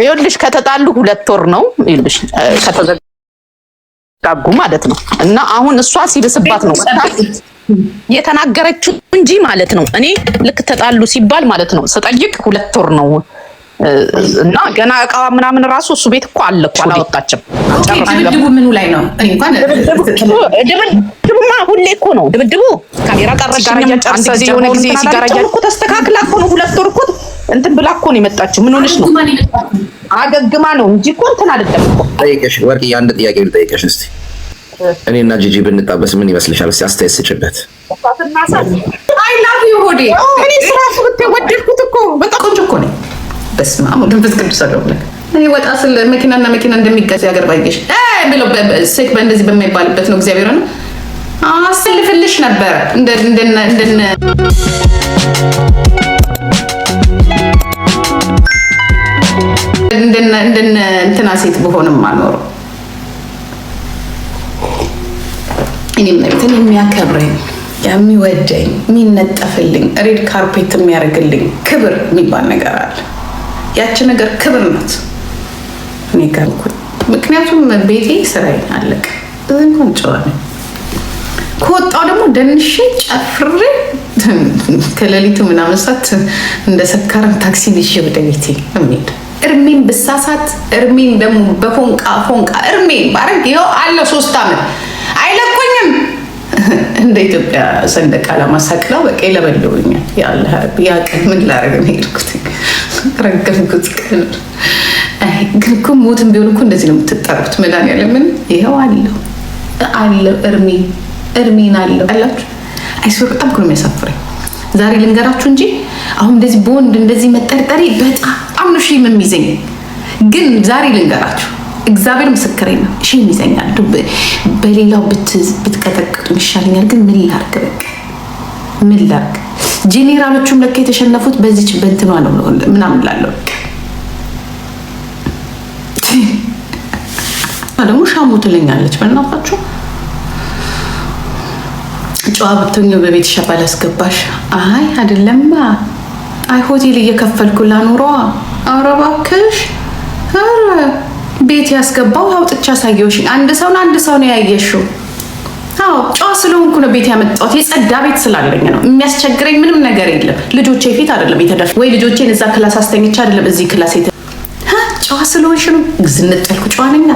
ይኸውልሽ ከተጣሉ 2 ወር ነው ይልሽ ከተዘጋጉ ማለት ነው። እና አሁን እሷ ሲብስባት ነው የተናገረችው እንጂ ማለት ነው። እኔ ልክ ተጣሉ ሲባል ማለት ነው ስጠይቅ 2 ወር ነው እና ገና እቃዋ ምናምን ራሱ እሱ ቤት እኮ አለ እኮ አላወጣችም። ድብድቡ ምኑ ላይ ነው? እኔ እንኳን ድብድቡማ ሁሌ እኮ ነው ድብድቡ። ካሜራ ቀረጋራያ አንድ ጊዜ የሆነ ጊዜ ሲጋራያ እኮ ተስተካክላ እኮ ነው 2 ወር እኮ እንትን ብላ እኮ ነው የመጣችው። ምን ሆነሽ ነው? አገግማ ነው እንጂ እኮ እንትን አይደለም እኮ። ጠይቀሽ ወርቅ አንድ ጥያቄ ልጠይቀሽ እስቲ። እኔና ጂጂ ብንጣበስ ምን ይመስልሻል? እስቲ አስተያየት ስጭበት። አይ ላቭ ዩ ሆዴ። እኔ ስራሽ ወደድኩት እኮ በጣም ቆንጆ እኮ ነው። በስመ አብ ወመንፈስ ቅዱስ አለው። እኔ ወጣ ስለ መኪናና መኪና እንደሚጋጭ ያገር ባይገሽ ብሎ ሴክ በእንደዚህ በማይባልበት ነው እግዚአብሔር ነው አስልፍልሽ ነበር እንደነ እንትና ሴት በሆንም አልኖርም። እኔም ነብተን የሚያከብረኝ የሚወደኝ የሚነጠፍልኝ ሬድ ካርፔት የሚያደርግልኝ ክብር የሚባል ነገር አለ። ያቺ ነገር ክብር ናት። እኔ ጋር ምክንያቱም ቤቴ ስራዬ አለቀ። እንኳን ጨዋኔ ከወጣው ደግሞ ደንሼ ጨፍሬ ከሌሊቱ ምናምን ሰዓት እንደ ሰካራም ታክሲ ይዤ ወደ ቤቴ እምሄድ እርሜን ብሳሳት እርሜን ደግሞ በፎንቃ እርሜን ባረግ ይኸው አለ 3 ዓመት አይለቆኝም። እንደ ኢትዮጵያ ሰንደቅ ዓላማ ሰቅለው በቃ ይለበልቡኛል። ያለ ያ ቀን ምን ላደርግ ነው የሄድኩት? ረገምኩት ቀን። ግን እኮ ሞትም ቢሆን እኮ እንደዚህ ነው የምትጠሩት። መድኃኒዓለምን ይኸው አለው እርሜን አለው አላችሁ። አይስወር በጣም እኮ ነው የሚያሳፍረኝ። ዛሬ ልንገራችሁ እንጂ አሁን እንደዚህ በወንድ እንደዚህ መጠርጠሪ በጣም ነው ሺህ የሚይዘኝ። ግን ዛሬ ልንገራችሁ እግዚአብሔር ምስክሬ ነው ሺህ ይዘኛል። በሌላው ብትቀጠቅጡ ይሻለኛል። ግን ምን ላድርግ? በቃ ምን ላድርግ? ጄኔራሎቹም ለካ የተሸነፉት በዚች በእንትኗ ነው ምናምን ላለው ደግሞ ሻሙ ትለኛለች። በእናታችሁ ጨዋ ብትሆኚ በቤት ሸባል አስገባሽ። አይ አይደለማ። አይ ሆቴል እየከፈልኩ ላኑሯ። ኧረ እባክሽ ቤት ያስገባው አውጥቻ ሳየውሽ። አንድ ሰው ነው ያየሽው። አዎ ጨዋ ስለሆንኩ ነው ቤት ያመጣሁት። የጸዳ ቤት ስላለኝ ነው። የሚያስቸግረኝ ምንም ነገር የለም። ልጆቼ ፊት አይደለም የተደፋ ወይ ልጆቼን እዛ ክላስ አስተኝቻ አይደለም እዚህ ክላስ ጨዋ ስለሆንሽ ነው። ግዝነት ያልኩ ጨዋ ነኝ።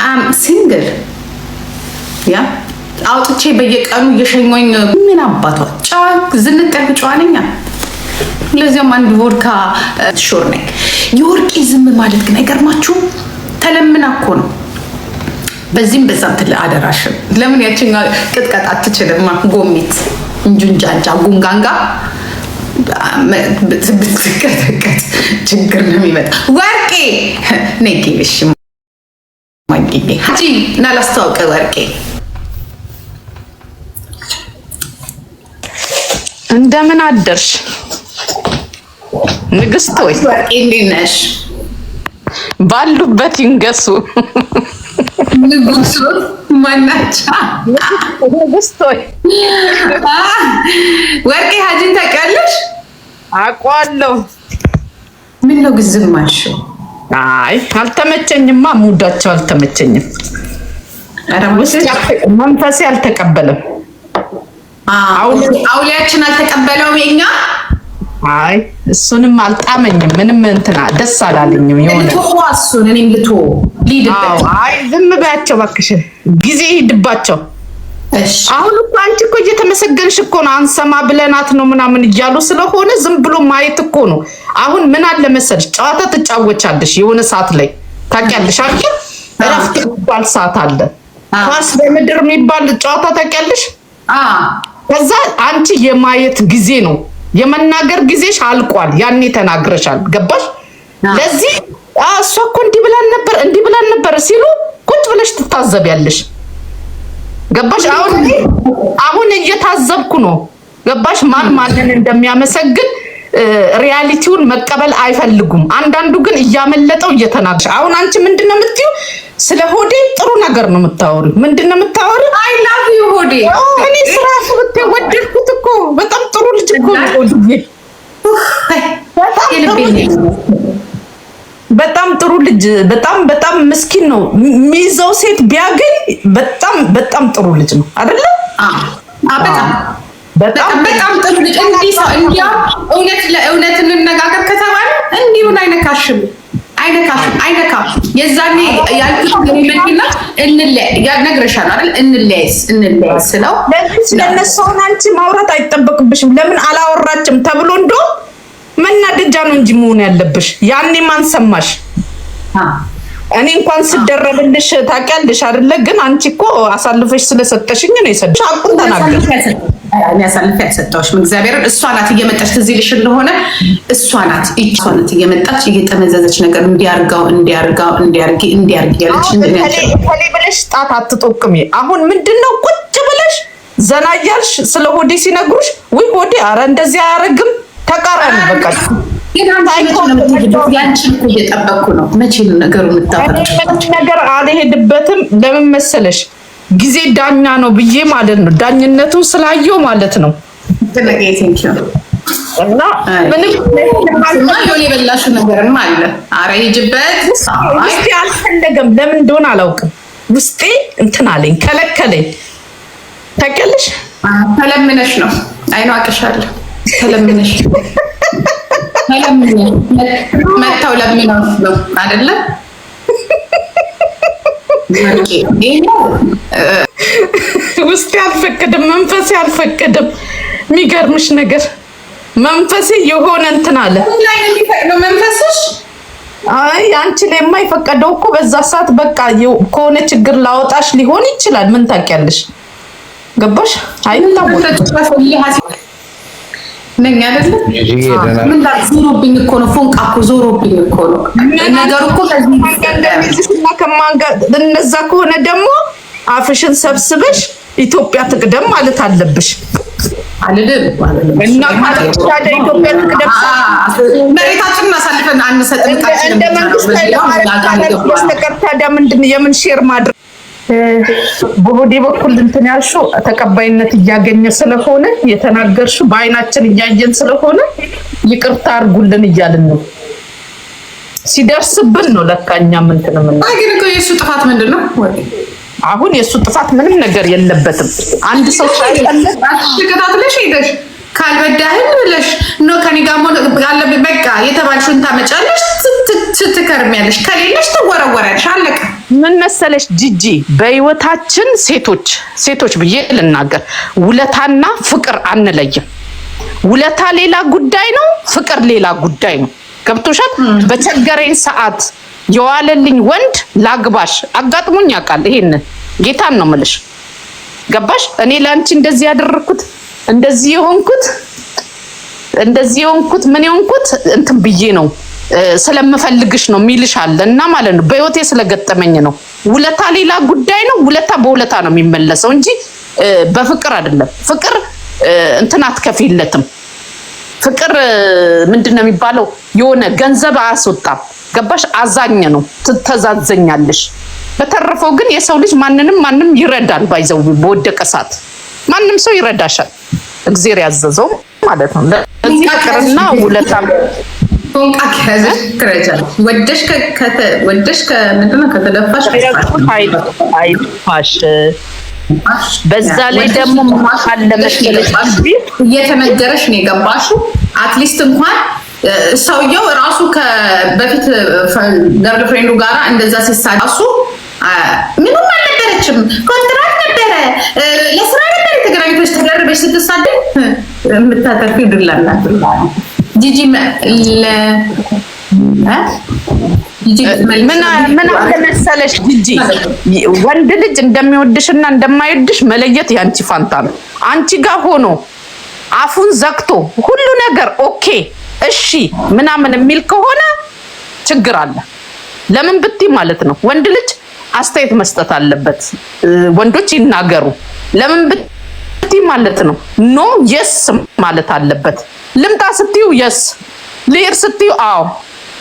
አም ሲንግል ያ አውጥቼ በየቀኑ እየሸኞኝ ምን አባቷ ጨዋ ግዝነት ያልኩ ጨዋ ነኝ። ለዚያም አንድ ቮድካ ሾር ነኝ። የወርቄ ዝም ማለት ግን አይገርማችሁም? ተለምና እኮ ነው። በዚህም በዛም ትል አደራሽም ለምን ያቺን ቅጥቀጥ አትችልማ? ጎሚት እንጁንጃንጃ ጉንጋንጋ ብትቀጥቀጥ ችግር ነው የሚመጣ። ወርቄ ነጊልሽ ማግኘ ሀጂ እና ላስተዋውቀ ወርቄ እንደምን አደርሽ ንግስት? ወይ ወርቄ እንዴት ነሽ? ባሉበት ይንገሱ። ንጉሱ ማናቻ ንግስት? ወይ ወርቄ ሀጂን ታውቂያለሽ? አውቀዋለሁ። ምን ነው ግን ዝም አልሽው? አይ አልተመቸኝማ። ሙዳቸው አልተመቸኝም። መንፈሴ አልተቀበለም። አውሊያችን አልተቀበለውም የኛ። አይ እሱንም አልጣመኝም። ምንም እንትና ደስ አላለኝም። የሆነ እሱን እኔም ሊድበት። አይ ዝም በያቸው እባክሽ፣ ጊዜ ሂድባቸው። አሁን እኮ አንቺ እኮ እየተመሰገንሽ እኮ ነው። አንሰማ ብለናት ነው ምናምን እያሉ ስለሆነ ዝም ብሎ ማየት እኮ ነው። አሁን ምን አለ መሰልሽ ጨዋታ ትጫወቻለሽ የሆነ ሰዓት ላይ ታውቂያለሽ አይደል? እረፍት የሚባል ሰዓት አለ። ኳስ በምድር የሚባል ጨዋታ ታውቂያለሽ? ከዛ አንቺ የማየት ጊዜ ነው። የመናገር ጊዜሽ አልቋል። ያኔ ተናግረሻል። ገባሽ? ለዚህ እሷ እኮ እንዲህ ብላን ነበር ሲሉ ቁጭ ብለሽ ትታዘቢያለሽ። ገባሽ? አሁን እየታዘብኩ ነው። ገባሽ? ማንን እንደሚያመሰግን ሪያሊቲውን መቀበል አይፈልጉም። አንዳንዱ ግን እያመለጠው እየተናገረ አሁን አንቺ ምንድነው የምትይው? ስለ ሆዴ ጥሩ ነገር ነው የምታወሪው። ምንድነው የምታወሪው? አይ ላቭ ዩ ሆዴ። እኔ ስራሽ ወደድኩት እኮ በጣም ጥሩ ልጅ እኮ ነው። በጣም ጥሩ ልጅ በጣም ምስኪን ነው። ሚይዘው ሴት ቢያገኝ በጣም ጥሩ ልጅ ነው አይደለ? በጣም ጥሩ ልጅ። እንዲህ ሰው እንዲያው እውነት እንነጋገር ከተባለ እንዲሁን አይነካሽም። የዛኔ ያልኩት ለሚመኪና ነግረሻል አይደል? እንለያይስ ስለው ለነሱን አንቺ ማውራት አይጠበቅብሽም። ለምን አላወራችም ተብሎ እንደው መናደጃ ነው እንጂ መሆን ያለብሽ። ያኔ ማን ሰማሽ? እኔ እንኳን ስደረብልሽ ታውቂያለሽ አይደለ? ግን አንቺ እኮ አሳልፈሽ ስለሰጠሽኝ ነው የሰጠሽ። አቁም ተናገር። እኔ አሳልፈሽ ያሰጠሁሽ እግዚአብሔርን። እሷ ናት እየመጣች ትዝ ይልሽ እንደሆነ እሷ ናት እየመጣች እየጠመዘዘች ነገር እንዲያርጊ ያለች ከሌ ብለሽ ጣት አትጠቁሚ። አሁን ምንድነው ቁጭ ብለሽ ዘና እያልሽ ስለ ሆዴ ሲነግሩሽ ወይ ሆዴ አረ እንደዚህ አያረግም ተቃራኒ በቃ ያንቺን እኮ እየጠበቅኩ ነው። መቼ ነው ነገሩ የምታፈርጭ ነገር አልሄድበትም። ለምን መሰለሽ ጊዜ ዳኛ ነው ብዬ ማለት ነው። ዳኝነቱን ስላየው ማለት ነው። እና ምንም የበላሽው ነገርም አለ። ኧረ ሂጂበት። ውስጤ አልፈለገም። ለምን እንደሆነ አላውቅም። ውስጤ እንትን አለኝ፣ ከለከለኝ። ታውቂያለሽ? ተለምነሽ ነው። አይኗ አቅሻለሁ። ተለምነሽ መታው ለምነው ነው አይደለ? ውስጤ አልፈቀደም፣ መንፈሴ አልፈቀደም። የሚገርምሽ ነገር መንፈሴ የሆነ እንትን አለ። መንፈስሽ አይ አንቺ ላይ የማይፈቀደው እኮ በዛ ሰዓት በቃ ከሆነ ችግር ላወጣሽ ሊሆን ይችላል። ምን ታውቂያለሽ? ገባሽ? ነኝ አይደለ? ምን ዞሮብኝ እኮ ነው። ፎንቃ እኮ ዞሮብኝ እኮ ነው ነገሩ እኮ እነዛ ከሆነ ደግሞ አፍሽን ሰብስበሽ ኢትዮጵያ ትቅደም ማለት አለብሽ። አልልም እና ኢትዮጵያ ትቅደም መሬታችንን አሳልፈን አንሰጥም። እንደ መንግስት ታዲያ ምንድን የምን ሼር ማድረግ በሆዴ በኩል እንትን ያልሽው ተቀባይነት እያገኘ ስለሆነ የተናገርሽው በአይናችን እያየን ስለሆነ ይቅርታ አድርጉልን እያልን ነው። ሲደርስብን ነው ለካኛ እንትን ምን ግን እኮ የእሱ ጥፋት ምንድን ነው? አሁን የእሱ ጥፋት ምንም ነገር የለበትም። አንድ ሰው ተከታትለሽ ሄደሽ ካልበዳህን ብለሽ ነው ከኔ ጋር ያለብኝ በቃ የተባልሽውን ታመጫለሽ፣ ትከርሚያለሽ፣ ከሌለሽ ትወረወራለሽ። አለቀ። ምን መሰለሽ ጂጂ፣ በህይወታችን ሴቶች ብዬ ልናገር፣ ውለታና ፍቅር አንለይም። ውለታ ሌላ ጉዳይ ነው፣ ፍቅር ሌላ ጉዳይ ነው። ገብቶሻል? በቸገረኝ ሰዓት የዋለልኝ ወንድ ላግባሽ አጋጥሞኝ ያውቃል። ይሄንን ጌታን ነው የምልሽ። ገባሽ? እኔ ለአንቺ እንደዚህ ያደረኩት እንደዚህ የሆንኩት ምን የሆንኩት እንትን ብዬ ነው ስለምፈልግሽ ነው የሚልሽ አለ እና ማለት ነው በህይወቴ ስለገጠመኝ ነው። ውለታ ሌላ ጉዳይ ነው። ውለታ በውለታ ነው የሚመለሰው እንጂ በፍቅር አይደለም። ፍቅር እንትን አትከፊለትም። ፍቅር ምንድነው የሚባለው? የሆነ ገንዘብ አያስወጣም። ገባሽ? አዛኝ ነው፣ ትተዛዘኛለሽ። በተረፈው ግን የሰው ልጅ ማንም ይረዳል። ባይዘው በወደቀ ሰዓት ማንም ሰው ይረዳሻል። እግዚአብሔር ያዘዘው ማለት ነው። ለዚህ ፍቅርና ውለታ ፎንቃ ከያዘሽ ትረጃለሽ። ወደሽ ከምንድነው ከተደፋሽ አይፋሽ። በዛ ላይ ደግሞ ማል ለመሰለሽ እየተነገረሽ ነው የገባሽው። አትሊስት እንኳን ሰውየው ራሱ በፊት ገርል ፍሬንዱ ጋራ እንደዛ ሲሳሱ ምንም አልነበረችም። ኮንትራት ነበረ፣ ለስራ ነበር የተገናኙት። ተገርበሽ ስትሳደብ የምታተርፊ ዱላና ጂጂ ምን አለመሰለሽ ጂጂ፣ ወንድ ልጅ እንደሚወድሽና እንደማይወድሽ መለየት ያንቺ ፋንታ ነው። አንቺ ጋር ሆኖ አፉን ዘግቶ ሁሉ ነገር ኦኬ እሺ ምናምን የሚል ከሆነ ችግር አለ። ለምን ብትይ ማለት ነው ወንድ ልጅ አስተያየት መስጠት አለበት። ወንዶች ይናገሩ። ለምን ብትይ ማለት ነው ኖ የስ ማለት አለበት። ልምጣ ስትዩ የስ፣ ልሄድ ስትዩ አዎ።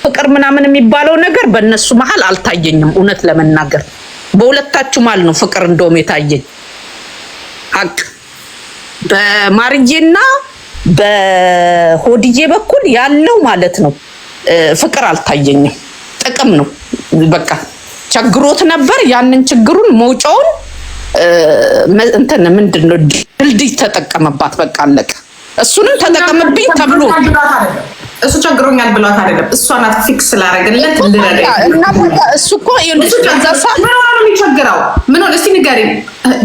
ፍቅር ምናምን የሚባለው ነገር በእነሱ መሀል አልታየኝም። እውነት ለመናገር በሁለታችሁ መሀል ነው ፍቅር እንደውም የታየኝ። ሀቅ በማርዬና በሆድዬ በኩል ያለው ማለት ነው ፍቅር አልታየኝም። ጥቅም ነው። በቃ ቸግሮት ነበር። ያንን ችግሩን መውጫውን እንትን ምንድነው ድልድይ ተጠቀመባት። በቃ አለቀ። እሱንም ተጠቀመብኝ ተብሎ እሱ ቸግሮኛል ብሏት አይደለም፣ እሷ ናት ፊክስ ላደረገለት ልረዳ እና እሱ እኮ ይልስከዛሳ ምን ሆነ ነው የሚቸግረው? ምን ሆነ እስቲ ንገሪኝ።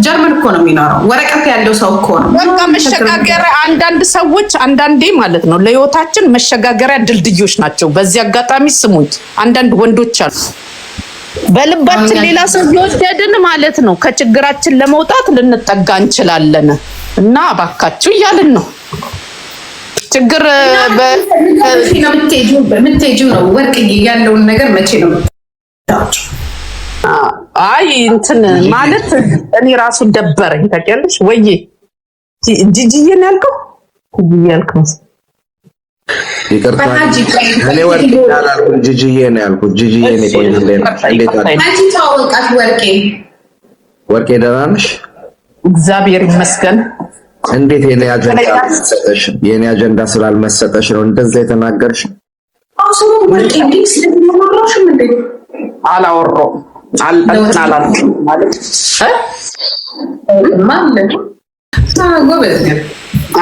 ጀርመን እኮ ነው የሚኖረው፣ ወረቀት ያለው ሰው እኮ ነው። በቃ መሸጋገሪያ አንዳንድ ሰዎች አንዳንዴ ማለት ነው ለህይወታችን መሸጋገሪያ ድልድዮች ናቸው። በዚህ አጋጣሚ ስሙት፣ አንዳንድ ወንዶች አሉ በልባችን ሌላ ሰው ይወደድን ማለት ነው ከችግራችን ለመውጣት ልንጠጋ እንችላለን እና እባካችሁ እያልን ነው። ችግር በምትሄጂው ነው ወርቅዬ ያለውን ነገር መቼ ነው ታውቂው? አይ እንትን ማለት እኔ ራሱ ደበረኝ ታውቂያለሽ ወይ? ጂጂዬን ያልከው ያልከው ይቅርታ እኔ ወርቄ አላልኩም፣ ጂጂዬ ነው ያልኩት። ጂጂዬ ነው እንዴት አንቺ ታወቃት? ወርቄ ደህና ነሽ? እግዚአብሔር ይመስገን። እንዴት የኔ አጀንዳ አልመሰጠሽ? የኔ አጀንዳ ስላልመሰጠሽ ነው እንደዛ የተናገርሽ? አላወራሁም አላልኩም ማለት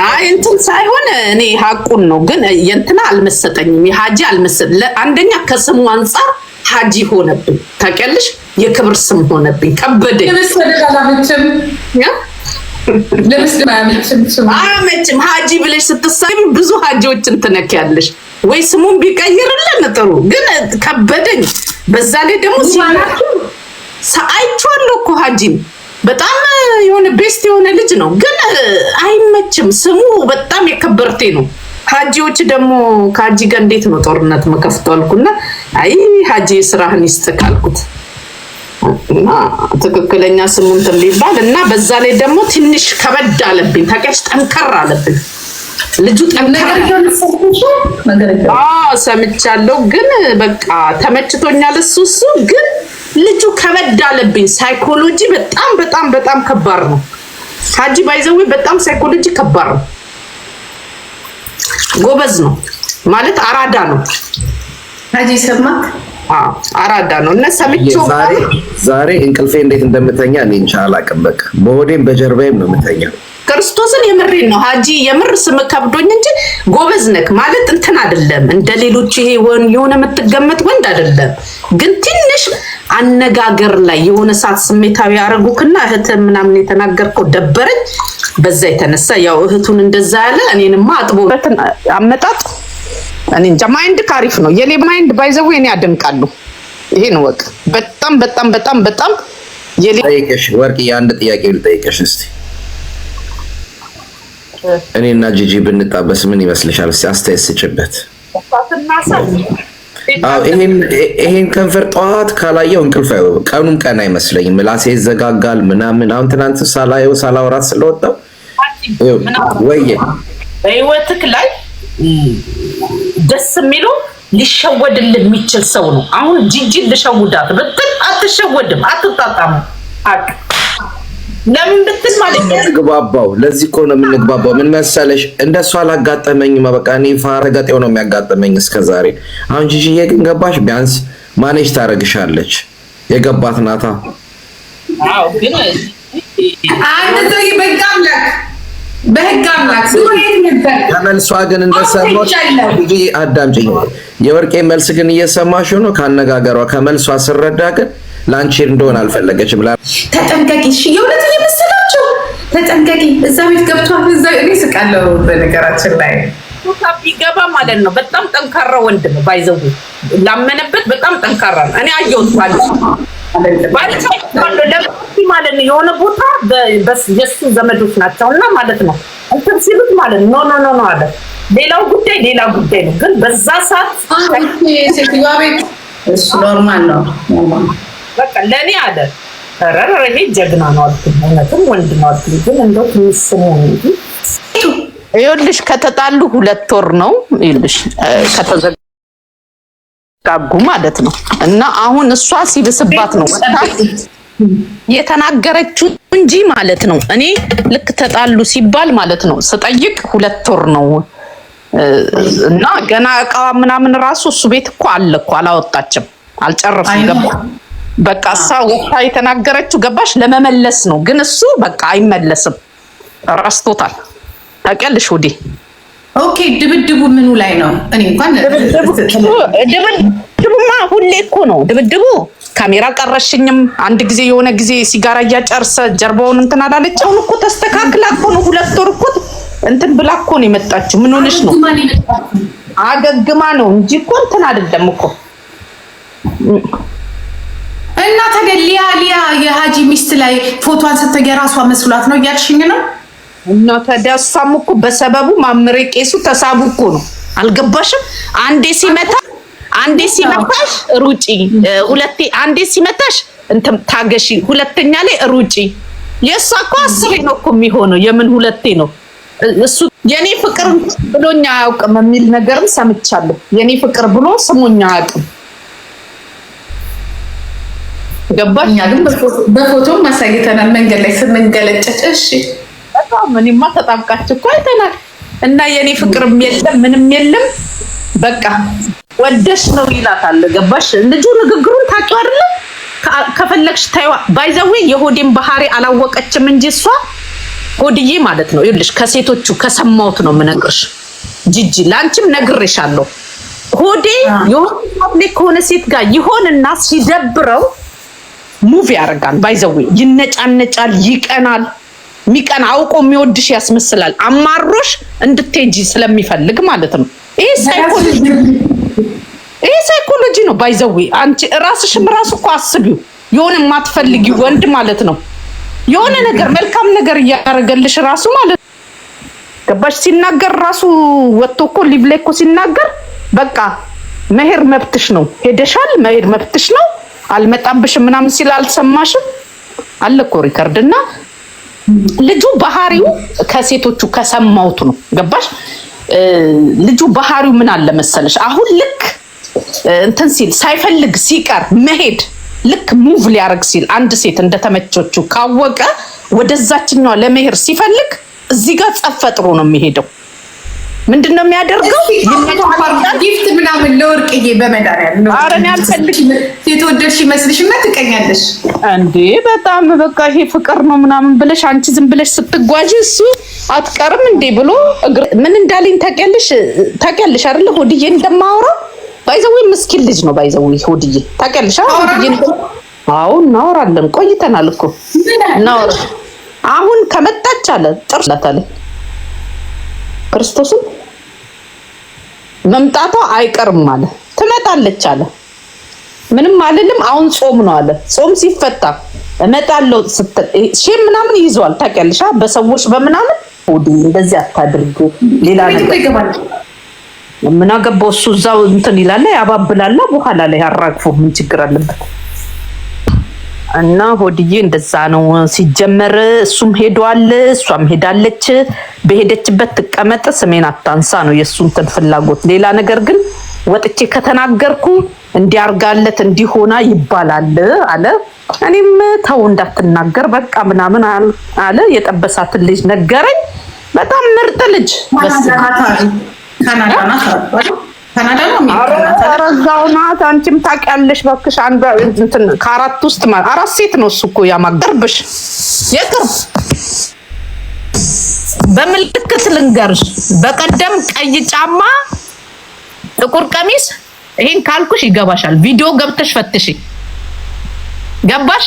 አይ እንትን ሳይሆን እኔ ሀቁን ነው። ግን የእንትና አልመሰጠኝም፣ የሀጂ አልመሰጥ። አንደኛ ከስሙ አንፃር ሀጂ ሆነብኝ ታውቂያለሽ፣ የክብር ስም ሆነብኝ፣ ከበደኝ። አያመችም ሀጂ ብለሽ ስትሳቢ ብዙ ሀጂዎችን ትነኪያለሽ። ወይ ስሙን ቢቀይርልን ጥሩ፣ ግን ከበደኝ። በዛ ላይ ደግሞ አይቼዋለሁ እኮ ሀጂን በጣም የሆነ ቤስት የሆነ ልጅ ነው፣ ግን አይመችም ስሙ። በጣም የከበርቴ ነው። ሀጂዎች ደግሞ ከሀጂ ጋር እንዴት ነው ጦርነት መከፍተው አልኩና፣ አይ ሀጂ ስራህን ይስጥክ አልኩት እና ትክክለኛ ስሙን ሊባል እና በዛ ላይ ደግሞ ትንሽ ከበድ አለብኝ ታውቂያለሽ፣ ጠንከር አለብኝ ልጁ ጠንከር። ሰምቻለሁ፣ ግን በቃ ተመችቶኛል እሱ ግን ልጁ ከበድ አለብኝ። ሳይኮሎጂ በጣም በጣም በጣም ከባድ ነው። ሀጂ ባይዘው በጣም ሳይኮሎጂ ከባድ ነው። ጎበዝ ነው ማለት አራዳ ነው ሀጂ ሰማክ? አራዳ ነው እና ሰምቼው ዛሬ እንቅልፌ እንዴት እንደምተኛ እኔ እንጃ አላውቅም። በቃ በሆዴም በጀርባዬም ነው የምተኛው። ክርስቶስን የምሬን ነው ሀጂ፣ የምር ስም ከብዶኝ እንጂ ጎበዝ ነክ ማለት እንትን አይደለም። እንደ ሌሎች ይሄ የሆነ የምትገመት ወንድ አይደለም። ግን ትንሽ አነጋገር ላይ የሆነ ሰዓት ስሜታዊ ያረጉክና እህት ምናምን የተናገርከው ደበረኝ። በዛ የተነሳ ያው እህቱን እንደዛ ያለ እኔንማ አጥቦበትን አመጣጥ እኔ እንጃ። ማይንድ ካሪፍ ነው የሌ ማይንድ ባይዘው እኔ አደንቃለሁ። ይሄ ነው ወቅ በጣም በጣም በጣም በጣም የሌ ጠይቀሽ ወርቅ አንድ ጥያቄ ልጠይቀሽ እስቲ። እኔና ጂጂ ብንጣበስ ምን ይመስልሻል? እስቲ አስተያየት ስጭበት። ይሄን ከንፈር ጠዋት ካላየው እንቅልፍ ቀኑም ቀን አይመስለኝም። ምላሴ ይዘጋጋል ምናምን። አሁን ትናንት ሳላየው ሳላወራት ስለወጣው ወይዬ በህይወትክ ላይ ደስ የሚለው ሊሸወድል የሚችል ሰው ነው። አሁን ጂጂ ልሸውዳት ብትል አትሸወድም፣ አትጣጣሙ። ለምን ብትል ማለት ነው ግባባው። ለዚህ እኮ ነው የምንግባባው። ምን መሰለሽ እንደሷ አላጋጠመኝም። በቃ እኔ ፋረጋጤው ነው የሚያጋጠመኝ እስከዛሬ። አሁን ጂጂዬ ግን ገባሽ፣ ቢያንስ ማኔጅ ታረግሻለች። የገባት ናታ። አዎ ግን አንተ በህግ አምላክ ከመልሷ ግን እንደሰማሽ ጂጂ አዳምጪኝ። የወርቄ መልስ ግን እየሰማሽ ነው ካነጋገሯ ከመልሷ ስረዳ ግን ላንቺ እንደሆነ አልፈለገችም። ተጠንቀቂ። እሺ የእውነት እየመሰላችሁ ተጠንቀቂ። እዛ ቤት ገብቷል። እዛ እኔ ስቃለሁ። በነገራችን ላይ ቢገባ ማለት ነው በጣም ጠንካራ ወንድ ነው። ባይዘው ላመነበት በጣም ጠንካራ ነው። እኔ አየሁት ማለት ማለት ነው የሆነ ቦታ የሱ ዘመዶች ናቸውና ማለት ነው እንትን ሲሉት ማለት ነው ኖ ኖ ኖ አለ። ሌላው ጉዳይ ነው። ግን በዛ ሰዓት ሴትዮዋ ቤት እሱ ኖርማል ነው በቃ ለኔ አለ ተረረ ይሄ ጀግና ነው አልኩኝ። እውነትም ወንድ ነው አልኩኝ። ግን እንደው ትንሽ ነው እንጂ ይኸውልሽ ከተጣሉ 2 ወር ነው ይኸውልሽ ከተዘጋጉ ማለት ነው። እና አሁን እሷ ሲብስባት ነው የተናገረችው እንጂ ማለት ነው። እኔ ልክ ተጣሉ ሲባል ማለት ነው ስጠይቅ 2 ወር ነው እና ገና እቃዋ ምናምን ራሱ እሱ ቤት እኮ አለ እኮ አላወጣችም። አልጨረስም። ገባ በቃ እሷ ወጣ የተናገረችው ገባሽ ለመመለስ ነው። ግን እሱ በቃ አይመለስም፣ ረስቶታል። ታውቂያለሽ ወዴ ኦኬ። ድብድቡ ምኑ ላይ ነው? እኔ እንኳን ድብድቡማ ሁሌ እኮ ነው ድብድቡ። ካሜራ ቀረሽኝም አንድ ጊዜ የሆነ ጊዜ ሲጋራ እያጨርሰ ጀርባውን እንትን አላለች። አሁን እኮ ተስተካክላ እኮ ነው 2 ወር እኮ እንትን ብላ እኮ ነው የመጣችው። ምን ሆነሽ ነው? አገግማ ነው እንጂ እኮ እንትን አይደለም እኮ። እና ታዲያ ሊያ የሀጂ ሚስት ላይ ፎቶ አንስተ የራሷ መስሏት ነው እያልሽኝ ነው? እና ታዲያ እሷም እኮ በሰበቡ ማምሬ ቄሱ ተሳቡ እኮ ነው። አልገባሽም? አንዴ ሲመታሽ ሩጪ፣ ሁለቴ አንዴ ሲመታሽ እንትን ታገሺ፣ ሁለተኛ ላይ ሩጪ። የእሷ እኮ 10 ነው እኮ የሚሆነው። የምን ሁለቴ ነው? እሱ የኔ ፍቅር ብሎኛ አያውቅም የሚል ነገርም ሰምቻለሁ። የኔ ፍቅር ብሎ ስሙኛ አያውቅም። ገባኛ? ግን በፎቶ ማሳየተናል መንገድ ላይ ስንገለጨች። እሺ በጣም እኔማ ተጣብቃችሁ እኮ አይተናል። እና የኔ ፍቅርም የለም ምንም የለም በቃ ወደሽ ነው ይላታል። ገባሽ? ልጁ ንግግሩን ታውቂው አይደለ? ከፈለግሽ ታይዋ ባይዘዌ የሆዴን ባህሪ አላወቀችም እንጂ እሷ ሆድዬ ማለት ነው። ይኸውልሽ ከሴቶቹ ከሰማሁት ነው የምነግርሽ። ጂጂ ላንቺም ነግሬሻለሁ። ሆዴ የሆነ ከሆነ ሴት ጋር ይሆንና ሲደብረው ሙቭ ያደርጋል። ባይዘዌ ይነጫነጫል፣ ይቀናል። ሚቀና አውቆ የሚወድሽ ያስመስላል። አማሮሽ እንድትሄጂ ስለሚፈልግ ማለት ነው። ይሄ ሳይኮሎጂ ነው። ባይዘዌ አንቺ ራስሽም ራሱ እኮ አስቢው። የሆነ የማትፈልጊ ወንድ ማለት ነው የሆነ ነገር መልካም ነገር እያደረገልሽ ራሱ ማለት ነው። ገባሽ? ሲናገር ራሱ ወጥቶ እኮ ሊቭ ላይ እኮ ሲናገር በቃ መሄድ መብትሽ ነው፣ ሄደሻል፣ መሄድ መብትሽ ነው፣ አልመጣብሽም ምናምን ሲል አልሰማሽም አለ እኮ ሪከርድና ልጁ ባህሪው ከሴቶቹ ከሰማውት ነው። ገባሽ? ልጁ ባህሪው ምን አለ መሰለሽ? አሁን ልክ እንትን ሲል ሳይፈልግ ሲቀር መሄድ ልክ ሙቭ ሊያረግ ሲል አንድ ሴት እንደተመቸችው ካወቀ ወደዛችኛው ለመሄድ ሲፈልግ እዚህ ጋር ጸፈጥሮ ነው የሚሄደው። ምንድነው የሚያደርገው? ጊፍት ምናምን ለወርቅዬ በመዳሪያ ነው። አረን ያልፈልግ የተወደድሽ ይመስልሽና ትቀኛለሽ እንዴ? በጣም በቃ ይሄ ፍቅር ነው ምናምን ብለሽ አንቺ ዝም ብለሽ ስትጓጂ እሱ አትቀርም እንዴ ብሎ ምን እንዳለኝ ታውቂያለሽ አይደለ? ሆድዬ እንደማወራው ባይዘው ምስኪን ልጅ ነው። ባይዘው ሆድዬ ታውቂያለሽ አይደል? አዎ እናወራለን፣ ቆይተናል እኮ እናወራ። አሁን ከመጣች አለ ጥርላታለ ክርስቶስን መምጣቷ አይቀርም አለ። ትመጣለች አለ። ምንም አልልም አሁን ጾም ነው አለ። ጾም ሲፈታ እመጣለሁ ስትል ሼም ምናምን ይዟል። ታውቂያለሽ በሰዎች በምናምን ሆዲ እንደዚህ አታድርጉ ሌላ ነገር ይገባል። ምን አገባው እሱ እዛው እንትን ይላል ያባብላል። በኋላ ላይ ያራግፉ ምን ችግር አለበት? እና ሆድዬ እንደዛ ነው ሲጀመር። እሱም ሄዷል፣ እሷም ሄዳለች። በሄደችበት ትቀመጥ፣ ስሜን አታንሳ ነው የሱ እንትን ፍላጎት። ሌላ ነገር ግን ወጥቼ ከተናገርኩ እንዲያርጋለት እንዲሆና ይባላል አለ። እኔም ተው እንዳትናገር በቃ ምናምን አለ። የጠበሳትን ልጅ ነገረኝ። በጣም ምርጥ ልጅ ካናዳ ነው አረጋውናት። አንቺም ታውቂያለሽ እባክሽ። አንዷ እንትን ከአራት ውስጥ አራት ሴት ነው እሱ እኮ ያማገርብሽ። የቅርብ በምልክት ልንገርሽ፣ በቀደም ቀይ ጫማ ጥቁር ቀሚስ፣ ይሄን ካልኩሽ ይገባሻል። ቪዲዮ ገብተሽ ፈትሽ። ገባሽ?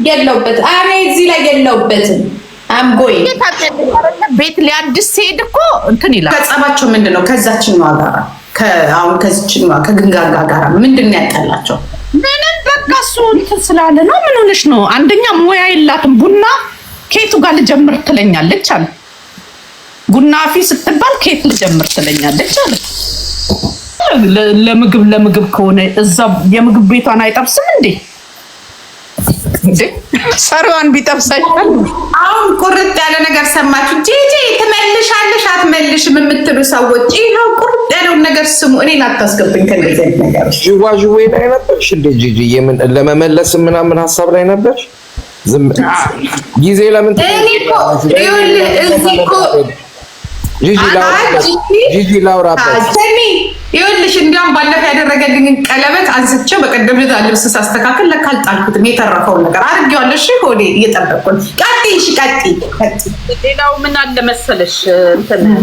የለውበት እኔ እዚህ ላይ የለውበትም። አምጎይ ቤት ሊያድስ ሲሄድ እኮ እንትን ይላል። ከጸባቸው ምንድነው? ከዛችኛዋ ጋራ አሁን ከዚችኛዋ ከግንጋጋ ጋራ ምንድነው ያጣላቸው? ምንም በቃ እሱ እንትን ስላለ ነው። ምን ሆነሽ ነው? አንደኛ ሙያ የላትም። ቡና ኬቱ ጋር ልጀምር ትለኛለች አለ። ቡና አፊ ስትባል ኬት ልጀምር ትለኛለች አለ። ለምግብ ከሆነ እዛ የምግብ ቤቷን አይጠብስም እንዴ? ሰሪዋን ቢጠብሳሽ አሁን ቁርጥ ያለ ነገር ሰማችሁ? ጂጂ ትመልሻለሽ አትመልሽም የምትሉ ሰዎች ይኸው ቁርጥ ያለውን ነገር ስሙ። እኔን አታስገብኝ ከእንደዚህ አይነት ነገር። ዥዋዥዌ ላይ ነበርሽ እንደ ጂጂ የምን ለመመለስ ምናምን ሀሳብ ላይ ነበርሽ? ዝም ጊዜ ለምን ጂጂ ላውራበት ይኸውልሽ እንዲያውም ባለፈ ያደረገልኝን ቀለበት አንስቼ በቀደም ዕለት ልብስ ሳስተካከል ለካ አልጣልኩትም። የተረፈውን ነገር አድርጌዋለሁ። እሺ ሆዴ እየጠበቅኩ ቀጥይ። ሌላው ምን አለ መሰለሽ እንትን